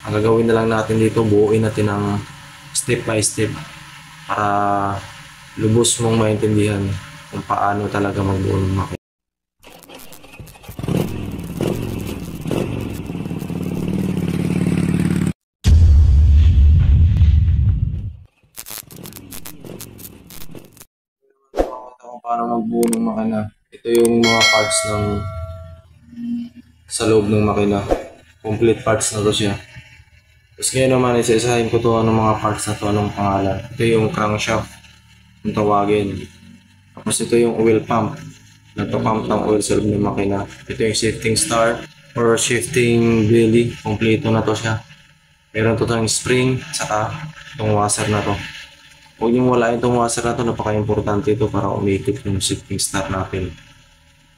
Ang gagawin na lang natin dito, buuin natin ng step by step para lubos mong maintindihan kung paano talaga magbuo ng makina. Kung paano magbuo ng makina. Ito yung mga parts ng sa loob ng makina. Complete parts na to siya. Tapos ngayon naman, isa-isahin ko to anong mga parts na to, anong pangalan. Ito yung crankshaft, kung tawagin. Tapos ito yung oil pump. Nagpa-pump ng oil sa loob ng makina. Ito yung shifting star or shifting belly. Kompleto na to siya. Meron to tayong spring, saka itong washer na to. Huwag niyong walain itong washer na to, napaka-importante ito para umikot yung shifting star natin.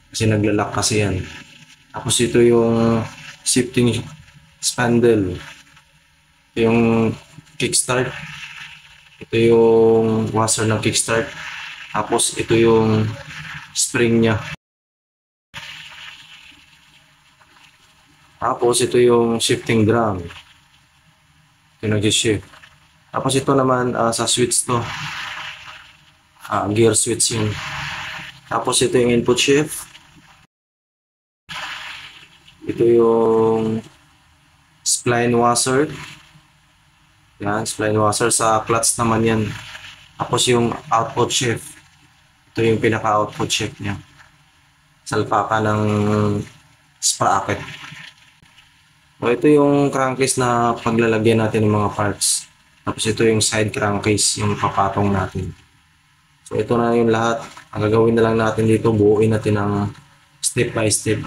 Kasi naglalak kasi yan. Tapos ito yung shifting spindle. Ito yung kickstart. Ito yung washer ng kickstart. Tapos ito yung spring niya. Tapos ito yung shifting drum. Ito nag-shift. Tapos ito naman sa switch to. Gear switch yun. Tapos ito yung input shift. Ito yung spline washer. Yan, spline washer. Sa clutch naman yan. Tapos yung output shift. Ito yung pinaka-output shift niya. Salpaka ng sprocket. So, ito yung crankcase na paglalagyan natin ng mga parts. Tapos ito yung side crankcase, yung papatong natin. So ito na yung lahat. Ang gagawin na lang natin dito, buuin natin ng step by step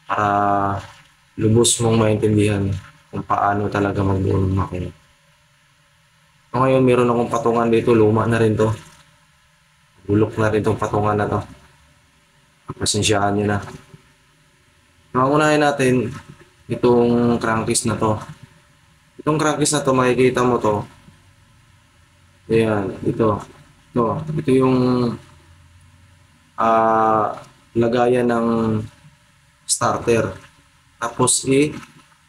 para lubos mong maintindihan kung paano talaga magbuo ng makina. So ngayon meron akong patungan dito, luma na rin to. Bulok na rin itong patungan na to. Pasensyahan nyo na. Unahin natin itong crankcase na to. Itong crankcase na to, makikita mo to. Ayan, ito. Ito yung lagayan ng starter. Tapos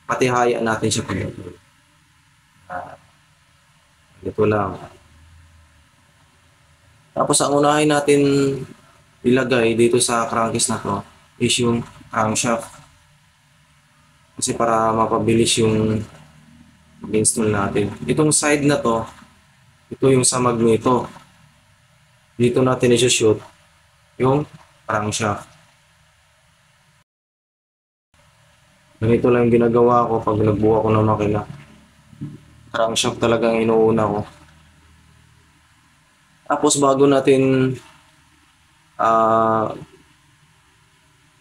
patihaya natin siya pag ito lang. Tapos ang unahin natin ilagay dito sa crankcase na to is yung crankshaft. Kasi para mapabilis yung mag-install natin. Itong side na to, ito yung sa magneto. Dito natin i-shoot yung crankshaft. Ganito lang yung ginagawa ko pag nagbuo ako ng makina. Crankshaft talagang inuuna ko. Tapos bago natin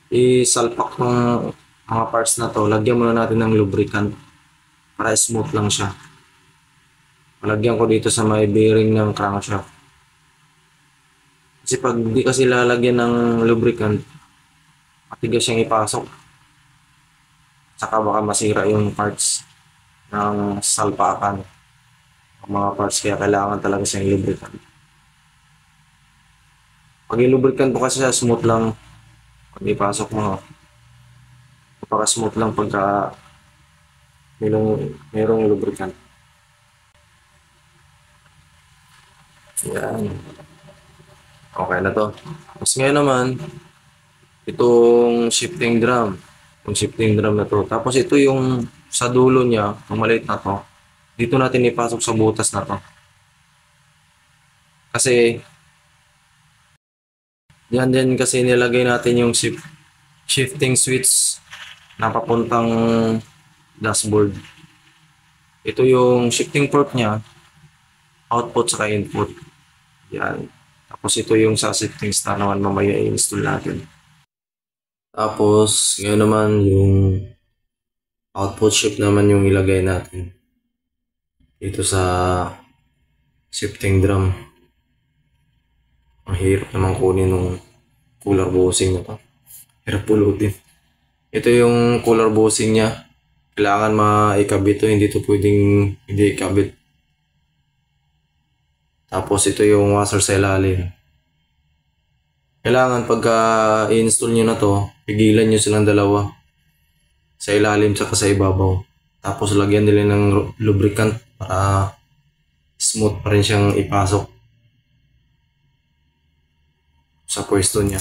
isalpak ng mga parts na to, lagyan muna natin ng lubricant para smooth lang siya. Malagyan ko dito sa may bearing ng crankshaft. Kasi pag di kasi lalagyan ng lubricant, matigas siyang ipasok. Saka baka masira yung parts ng salpakan. Ang mga parts, kaya kailangan talaga siyang lubricant. Pag i-lubricant mo kasi siya, smooth lang. Pag ipasok mo, napaka-smooth lang pagka merong lubricant. Yan. Okay na to. Tapos ngayon naman, itong shifting drum. Yung shifting drum na to. Tapos ito yung sa dulo niya, yung maliit na to. Dito natin ipasok sa butas na to. Kasi yan kasi nilagay natin yung shifting switch na papuntang dashboard. Ito yung shifting port niya, output saka input. Yan. Tapos ito yung sa shifting star naman, mamaya i-install natin. Tapos ngayon naman yung output shift naman yung ilagay natin dito sa shifting drum. Ang hirap naman kunin ng cooler bushing na to. Hirap pulutin. Ito yung cooler bushing niya. Kailangan maikabit to, hindi to pwedeng hindi ikabit. Tapos ito yung washer sa ilalim. Kailangan pagka i-install nyo na to, pigilan nyo silang dalawa. Sa ilalim tsaka sa ibabaw. Tapos lagyan nila ng lubricant para smooth pa rin siyang ipasok sa pwesto niya.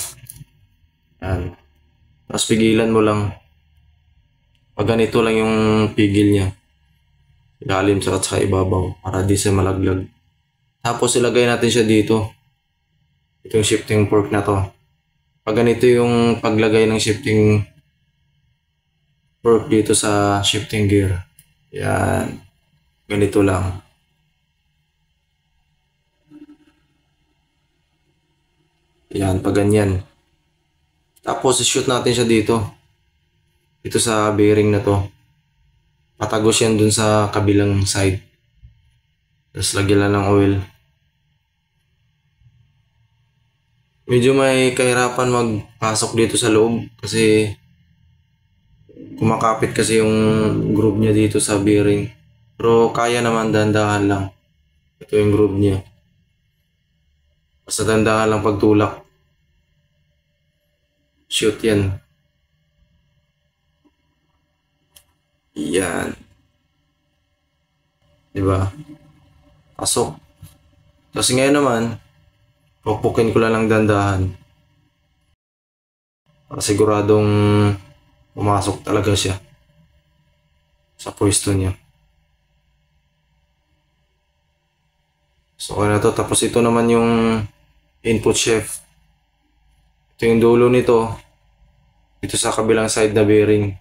Yan. Tapos pigilan mo lang. Pag ganito lang yung pigil niya. Ilalim sa ibabaw para di siya malaglag. Tapos ilagay natin siya dito. Itong shifting fork na to. Pag ganito yung paglagay ng shifting fork dito sa shifting gear. Yan. Ganito lang. Yan, pag ganyan. Tapos shoot natin siya dito. Dito sa bearing na to. Patagos yan dun sa kabilang side. Tapos lagyan lang ng oil. Medyo may kahirapan magpasok dito sa loob kasi kumakapit kasi yung groove niya dito sa bearing. Pero kaya naman, dahan-dahan lang. Ito yung groove niya. Basta dahan-dahan lang pagtulak. Shoot yan. Yan. Diba? Pasok. Tapos ngayon naman, pupukin ko lang dahan-dahan. Para siguradong pumasok talaga siya sa pwesto niya. So, okay na to. Tapos ito naman yung input shaft. Ito yung dulo nito. Ito sa kabilang side na bearing.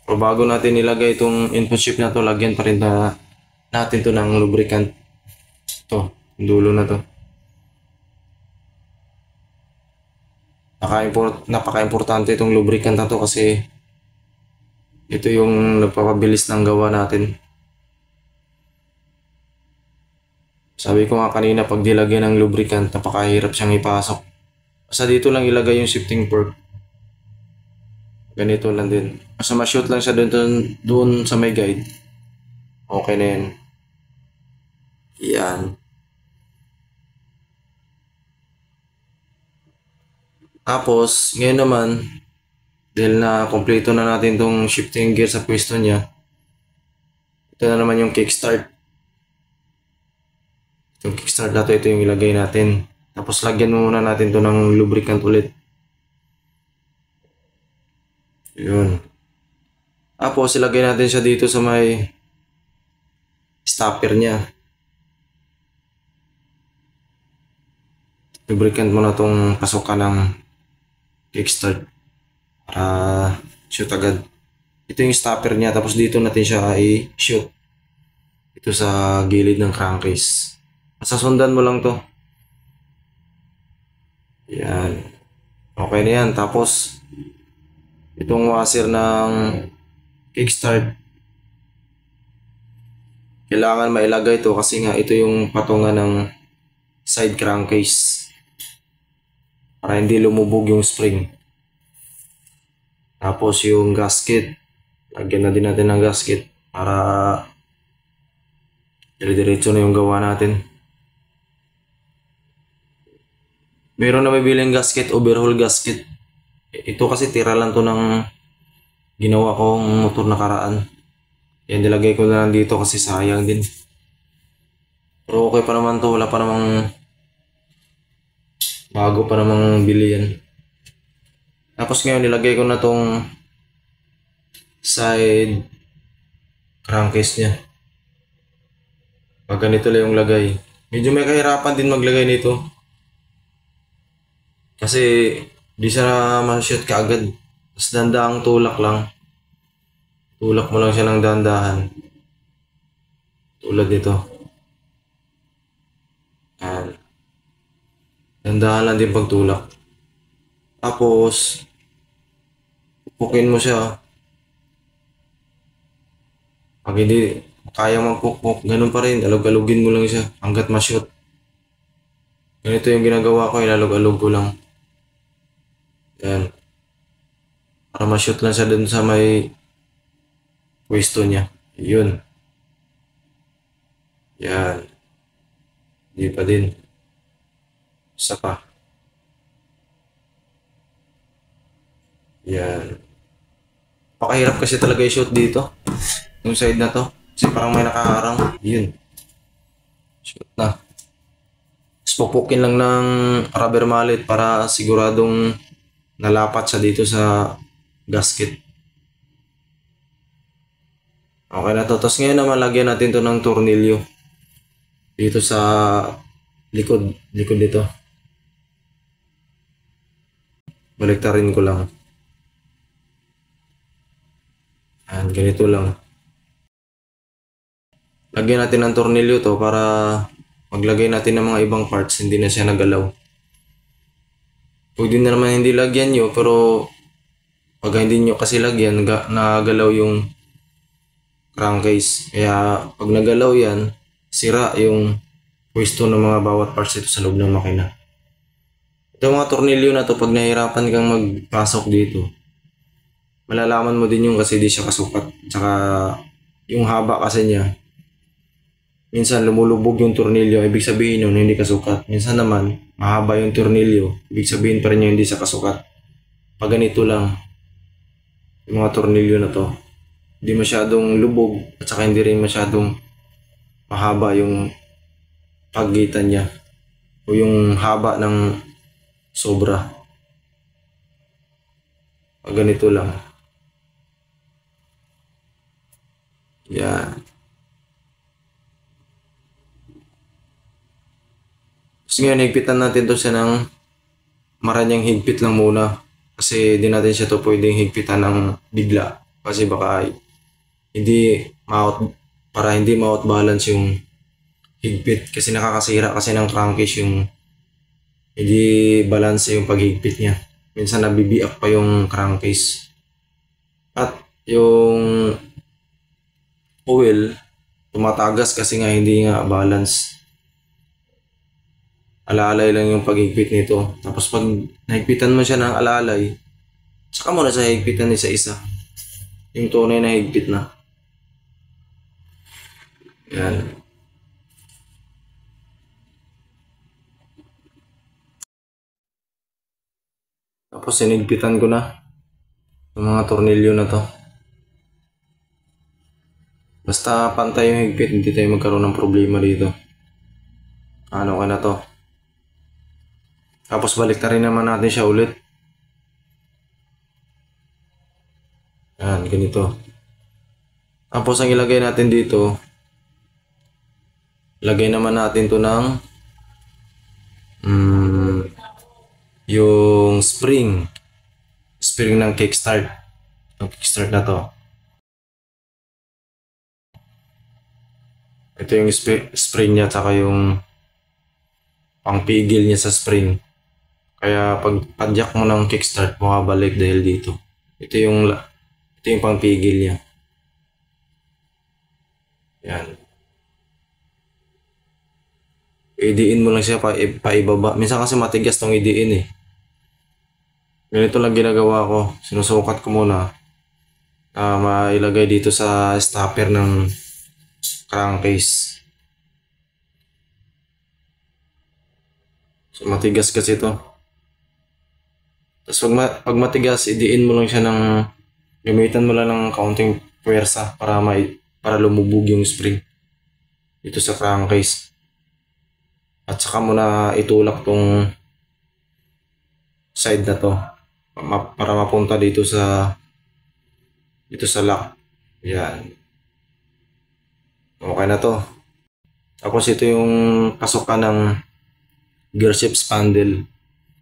Pero bago natin ilagay itong input shaft na to, lagyan pa rin natin to ng lubricant. Ito, yung dulo na to. Napaka-importante itong lubricant na to kasi ito yung nagpapabilis ng gawa natin. Sabi ko nga kanina, pag dilagyan ng lubricant, napakahirap siyang ipasok. Basta dito lang ilagay yung shifting fork. Ganito lang din. Basta ma-shoot lang siya doon sa may guide. Okay na yan. Yan. Tapos, ngayon naman, dahil na kompleto na natin tong shifting gear sa pwesto niya, ito na naman yung kickstart. Yung kickstart na ito yung ilagay natin. Tapos lagyan muna natin to ng lubricant ulit. Yun. Tapos ilagay natin siya dito sa may stopper niya. Lubricant muna tong pasukan ng kickstart para shoot agad. Ito yung stopper niya. Tapos dito natin siya i-shoot. Ito sa gilid ng crankcase. Sasundan mo lang to. Yan. Okay na yan. Tapos, itong washer ng kickstart. Kailangan mailagay to kasi nga ito yung patungan ng side crankcase. Para hindi lumubog yung spring. Tapos yung gasket. Lagyan na din natin ng gasket para dire-diretso na yung gawa natin. Meron na bibiling gasket, overhaul gasket. Ito kasi tira lang to ng ginawa kong motor nakaraan. Yan, nilagay ko na lang dito kasi sayang din. Pero okay pa naman to, wala pa namang bago pa namang bili yan. Tapos ngayon nilagay ko na tong side crankcase niya. Pag ganito lang yung lagay. Medyo may kahirapan din maglagay nito. Kasi di siya ma-shoot kaagad. Tapos dandaang tulak lang. Tulak mo lang siya ng dandahan. Tulad nito. Yan. Dandahan lang din pagtulak. Tapos pupukin mo siya. Pag hindi kaya magpukpuk, ganun pa rin. Alog-alugin mo lang siya hanggat ma-shoot. Ganito yung ginagawa ko. Ilalog-alog ko lang. Yan. Para ma-shoot lang siya dun sa may pwesto niya. Yun. Yan. Hindi pa din. Isa pa. Yan. Pakahirap kasi talaga i-shoot dito. Yung side na to. Kasi parang may nakaharang. Yun. Shoot na. Tapos pupukin lang ng rubber mallet para siguradong nalapat siya dito sa gasket. Okay na to. Tapos ngayon naman lagyan natin to ng tornilyo. Dito sa likod. Likod dito. Baliktarin ko lang. Ayan, ganito lang. Lagyan natin ng tornilyo to para maglagay natin ng mga ibang parts, hindi na siya nagalaw. Pwede na naman hindi lagyan nyo, pero pag hindi nyo kasi lagyan, nagalaw yung crankcase. Kaya pag nagalaw yan, sira yung pwesto ng mga bawat parts ito sa loob ng makina. Ito mga tornilyo na to, pag nahirapan kang magpasok dito, malalaman mo din yung kasi di siya kasukat. Tsaka yung haba kasi niya, minsan lumulubog yung tornilyo, ibig sabihin yun hindi kasukat. Minsan naman, mahaba yung tornilyo, ibig sabihin pa rin yung hindi siya kasukat. Pag ganito lang, yung mga tornilyo na to, hindi masyadong lubog at saka hindi rin masyadong mahaba yung pagitan niya o yung haba ng sobra. Pag ganito lang. Yan. Tapos ngayon, higpitan natin to siya ng maranyang higpit lang muna. Kasi di natin siya to pwedeng higpitan ng bigla. Kasi baka hindi para hindi ma-out balance yung higpit. Kasi nakakasira kasi ng crankcase yung hindi balance yung paghigpit niya. Minsan nabibiak pa yung crankcase. At yung oil, tumatagas kasi nga hindi nga balance. Alalay lang yung paghigpit nito. Tapos pag nahigpitan mo siya ng alalay, saka mo na sa higpitan isa-isa. Yung tunay na higpit na. Yan. Tapos sinigpitan ko na yung mga tornilyo na to. Basta pantay yung higpit, hindi tayo magkaroon ng problema dito. Ano ka na to. Tapos balik na rin naman natin siya ulit. Yan, ganito. Tapos ang ilagay natin dito, lagay naman natin to ng yung spring ng kickstart. Yung kickstart na to. Ito yung spring niya tsaka yung pangpigil niya sa spring. Kaya pag padyak mo ng kickstart, bumabalik dahil dito. Ito yung pangpigil niya. Yan. Idiin mo lang siya paibaba. Minsan kasi matigas tong idiin eh. Ganito lang ginagawa ko. Sinusukat ko muna. Mailagay dito sa stopper ng crankcase. So matigas kasi ito. Tapos pag matigas, idiin mo lang siya gamitan mo lang ng kaunting puwersa para lumubog yung spring dito sa crankcase. At saka mo na itulak tong side na to para mapunta dito sa lock. Yan. Okay na to. Tapos ito yung pasukan ng gear shift spindle.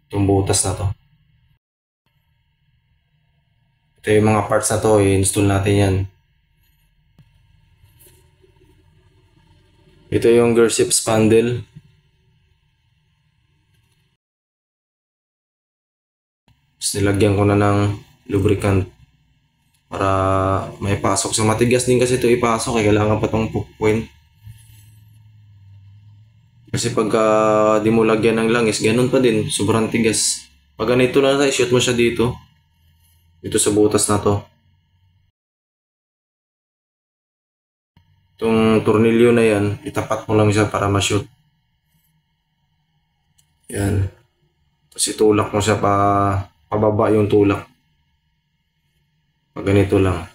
Itong butas na to. Ito yung mga parts na to, i-install natin yan. Ito yung gear shift spindle. Tapos nilagyan ko na ng lubricant para may pasok. So matigas din kasi ito ipasok, kailangan pa itong pukpuin. Kasi pagka di mo lagyan ng langis, ganun pa din, sobrang tigas. Pag ganito na tayo, shoot mo siya dito sa butas na to. Itong tornilyo na yan, itapat mo lang siya para ma-shoot. Yan. Tapos itulak mo siya pababa yung tulak. Pag ganito lang.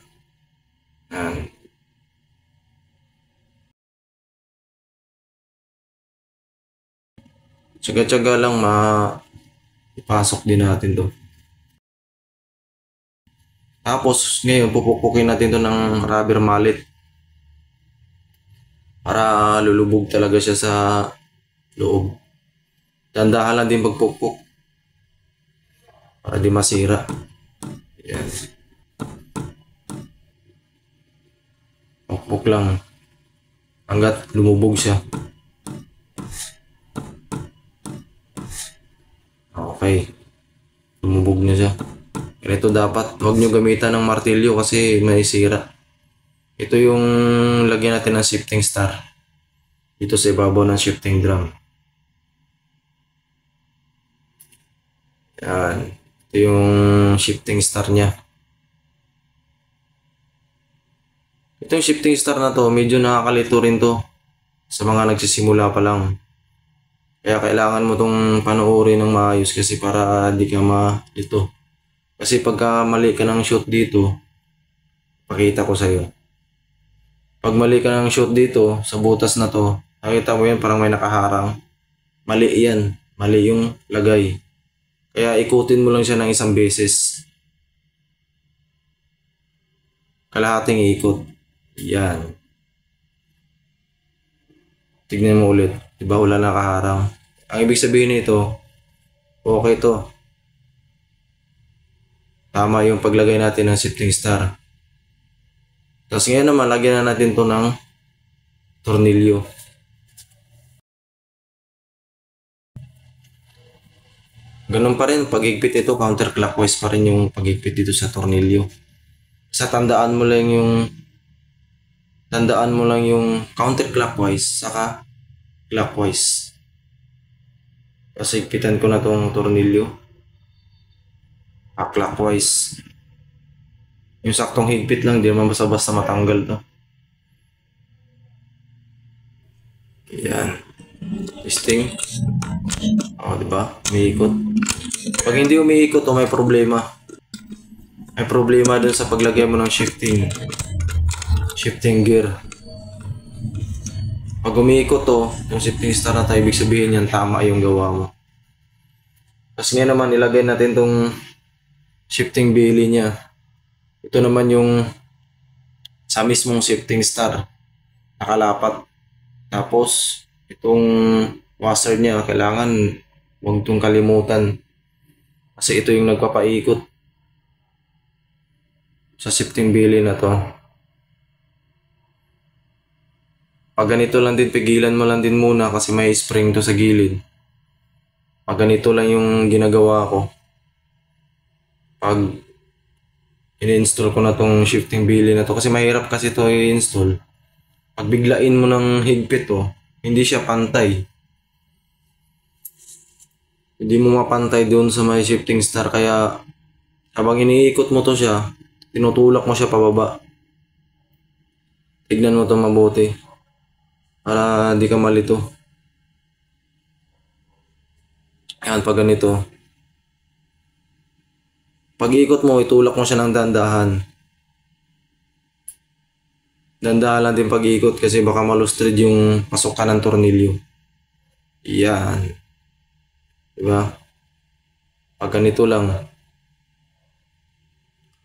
Yan. Tsaga-tsaga lang ipasok din natin to. Tapos ngayon pupukpukin natin to ng rubber mallet para lulubog talaga siya sa loob. Dandahan lang din pagpukpok para di masira. Yan. Pukpok lang hanggat lumubog siya. Okay. Lumubog na siya. Ito dapat, huwag nyo gamitan ng martilyo kasi may sira. Ito yung lagyan natin ng shifting star. Dito sa ibabaw ng shifting drum. Yan. Ito yung shifting star niya. Itong shifting star na to, medyo nakakalito rin to sa mga nagsisimula pa lang. Kaya kailangan mo tong panoorin ng maayos kasi para di ka malito. Kasi pagka mali ka ng shoot dito, pakita ko sa'yo. Pag mali ka ng shoot dito, sa butas na to, nakita mo yan parang may nakaharang. Mali yan. Mali yung lagay. Kaya ikutin mo lang siya ng isang beses. Kalahating ikot. Yan. Tignan mo ulit. Diba wala nakaharang? Ang ibig sabihin nito, okay to. Tama yung paglagay natin ng shifting star. Tapos ngayon naman, lagyan na natin to ng tornilyo. Ganun pa rin, pag-higpit ito, counterclockwise pa rin yung pag-higpit dito sa tornilyo. Sa tandaan mo lang yung counterclockwise saka clockwise. Kasi higpitan ko na tong tornilyo. Clockwise. Yung saktong higpit lang, di naman basta-basta matanggal to. Yan. Testing. Diba? Umiikot. Pag hindi umiikot, may problema. May problema dun sa paglagay mo ng shifting gear. Pag umiikot yung shifting star na tayo, ibig sabihin yan, tama yung gawa mo. Tapos ngayon naman, ilagay natin tong shifting belly niya. Ito naman yung sa mismong shifting star. Nakalapat. Tapos, itong washer niya, kailangan huwag itong kalimutan. Kasi ito yung nagpapaikot sa shifting belly na to. Pag ganito lang din, pigilan mo lang din muna kasi may spring to sa gilid. Pag ganito lang yung ginagawa ko. Pag in-install ko na tong shifting belly na to, kasi mahirap kasi to i-install. Pag biglain mo ng higpit hindi siya pantay. Hindi mo mapantay doon sa may shifting star, kaya habang iniikot mo to siya, tinutulak mo siya pababa. Tignan mo to mabuti para di ka malito. Ayan, pag ganito. Pag ikot mo, itulak mo siya ng dandahan. Dandahan lang din pag-ikot kasi baka malustrid yung pasukan ng tornilyo. Yan. Diba? Pag ganito lang,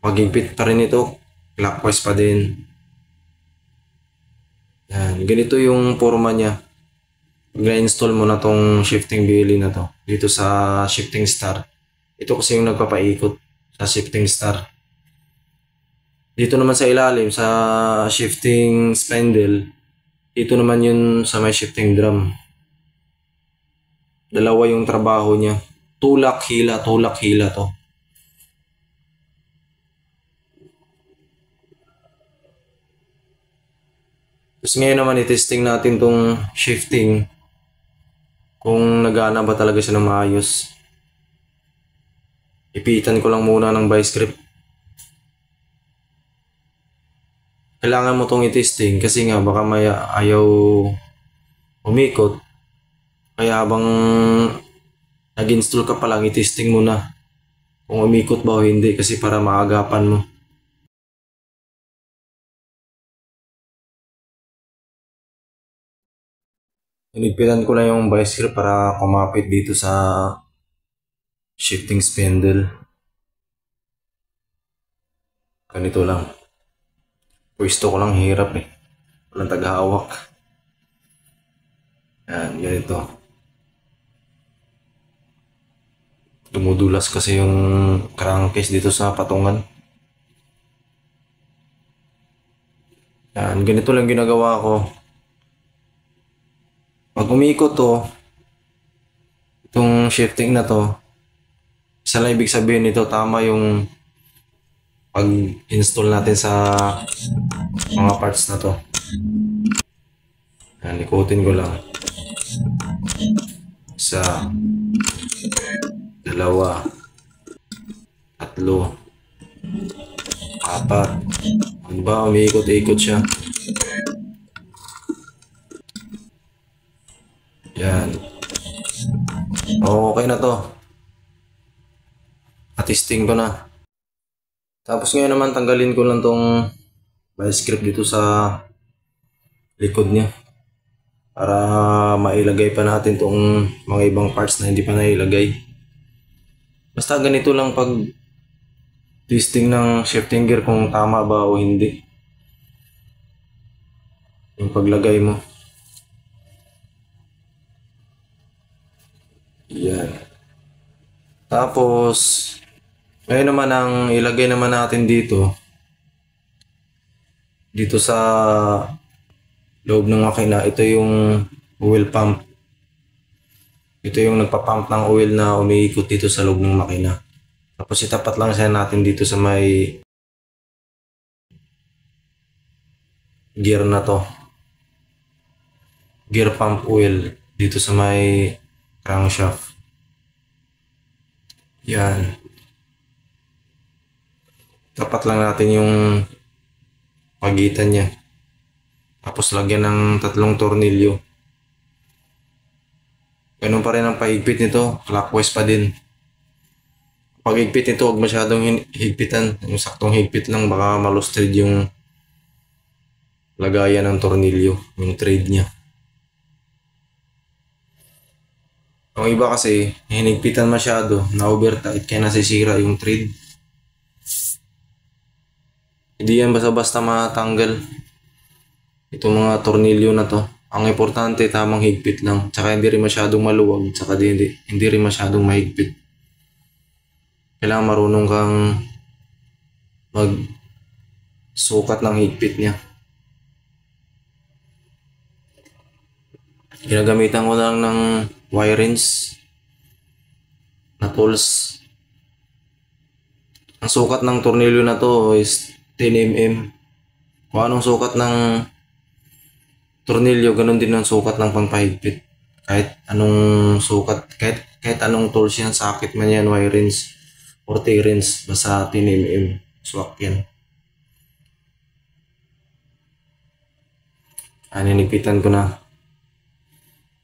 maghigpit pa rin ito, clockwise pa din. Yan. Ganito yung forma niya. Pag na-install mo na tong shifting belly na to, dito sa shifting star. Ito kasi yung nagpapaikot sa shifting star. Dito naman sa ilalim, sa shifting spindle, dito naman yun sa may shifting drum. Dalawa yung trabaho niya. Tulak, hila to. Tapos ngayon naman, i-testing natin tong shifting. Kung nagana ba talaga siya ng maayos. Ipitan ko lang muna ng vice grip. Kailangan mo tong i-testing kasi nga baka may ayaw umikot. Kaya habang nag-install ka pa lang, i-testing mo na kung umikot ba o hindi kasi para maagapan mo. Inigpitan ko lang yung vice grip para kumapit dito sa shifting spindle. Ganito lang. Pwesto ko lang hirap eh. Walang tagahawak. Yan, ganito. Dumudulas kasi yung crankcase dito sa patungan. Yan, ganito lang ginagawa ko. Pag umikot to, itong shifting na to, isa lang ibig sabihin nito, tama yung pag-install natin sa mga parts na to. Yan, ikutin ko lang. Isa, dalawa, tatlo, apat. Diba, umiikot-ikot siya. Yan. Okay na to. At-testing ko na. Tapos ngayon naman tanggalin ko lang tong vice grip dito sa likod niya. Para mailagay pa natin tong mga ibang parts na hindi pa nailagay. Basta ganito lang pag testing ng shifting gear kung tama ba o hindi. Yung paglagay mo. Yan. Tapos, ngayon naman ang ilagay naman natin dito sa loob ng makina. Ito yung oil pump. Ito yung nagpa-pump ng oil na umiikot dito sa loob ng makina. Tapos itapat lang siya natin dito sa may gear na to. Gear pump oil dito sa may crankshaft. Yan. Tapat lang natin yung pagitan niya. Tapos lagyan ng 3 tornilyo. Ganun pa rin ang pahigpit nito. Clockwise pa din. Pag higpit nito, huwag masyadong higpitan. Yung saktong higpit lang, baka malustred yung lagayan ng tornilyo, yung thread niya. Ang iba kasi, hinigpitan masyado, na-overtight, kaya nasisira yung thread. Hindi yan basta-basta matanggal. Itong mga tornilyo na to. Ang importante, tamang higpit lang. Tsaka hindi rin masyadong maluwag, tsaka hindi rin masyadong mahigpit. Kailangan marunong kang magsukat ng higpit niya. Ginagamitan ko lang ng wire wrench na tools. Ang sukat ng tornilyo na to is 10 mm. Kung anong sukat ng tornilyo, ganun din ang sukat ng pangpahigpit. Kahit anong sukat, kahit anong tools yan, socket man yan, wire wrench, or T-wrench, basta 10 mm. Swak yan. Ninigpitan ko na.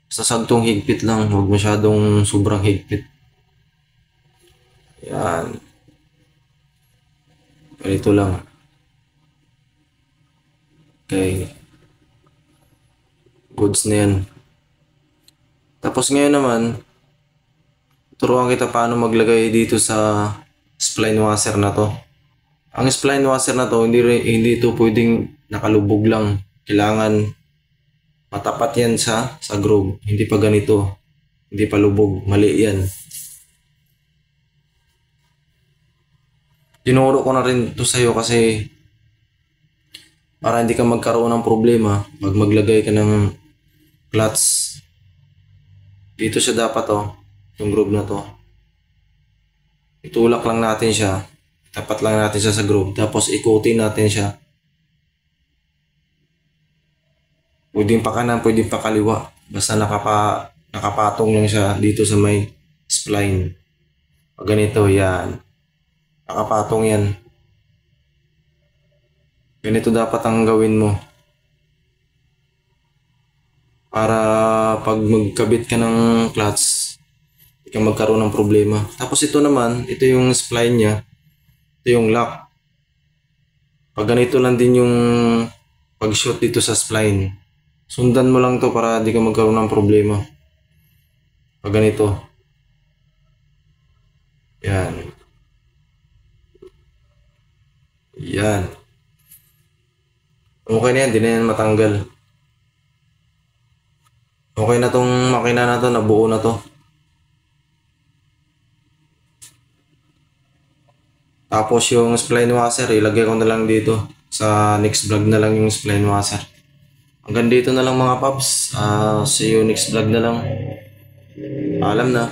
Basta sagtong higpit lang, huwag masyadong sobrang higpit. Yan. Ganito lang. Okay. Goods na yan. Tapos ngayon naman, turuan kita paano maglagay dito sa spline washer na to. Ang spline washer na to, hindi ito pwedeng nakalubog lang. Kailangan matapat yan sa groove. Hindi pa ganito. Hindi pa lubog. Mali yan. Tinuro ko na rin ito sa'yo kasi para hindi ka magkaroon ng problema pag maglagay ka ng clutch. Dito siya dapat yung groove na to. Itulak lang natin siya. Tapat lang natin siya sa groove. Tapos ikutin natin siya. Pwedeng pa kanan, pwedeng pa kaliwa. Basta nakapatong lang siya dito sa may spline. Pag ganito, yan. Nakapatong yan. Ganito dapat ang gawin mo. Para pag magkabit ka ng clutch, hindi ka magkaroon ng problema. Tapos ito naman, ito yung spline niya. Ito yung lock. Pag ganito lang din yung pag-shoot dito sa spline. Sundan mo lang to para di ka magkaroon ng problema. Pag ganito. Yan. Yan. Okay na yan, di na yan matanggal. Okay na tong makina na to, nabuo na to. Tapos yung spline washer, ilagay ko na lang dito. Sa next vlog na lang yung spline washer. Hanggang dito na lang mga paps. See you next vlog na lang. Alam na.